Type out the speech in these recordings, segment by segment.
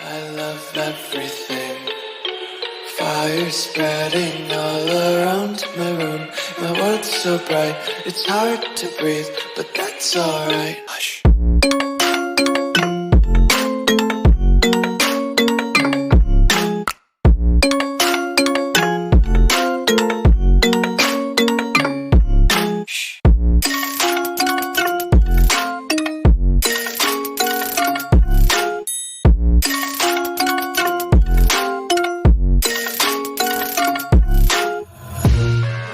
I love everything. Fire spreading all around my room. My world's so bright, it's hard to breathe, but that's alright. Hush.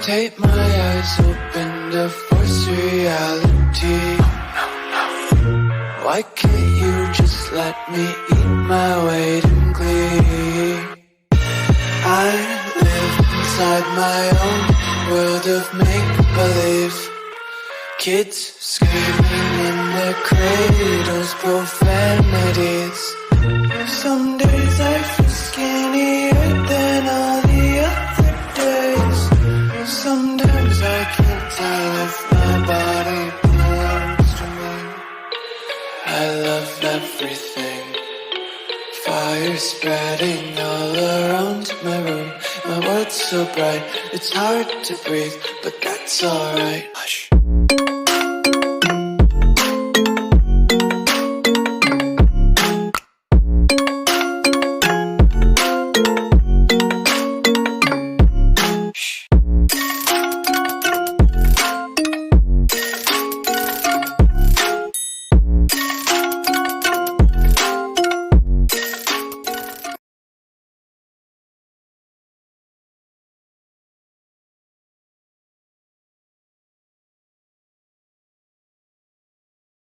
Take my eyes open to force reality. Why can't you just let me eat my weight in glee? I live inside my own world of make-believe. Kids screaming in their cradles, profanities. Some days I feel skinnier than all the other days. Sometimes I can't tell if my body belongs to me. I love everything. Fire spreading all around my room. My world's so bright, it's hard to breathe, but that's alright.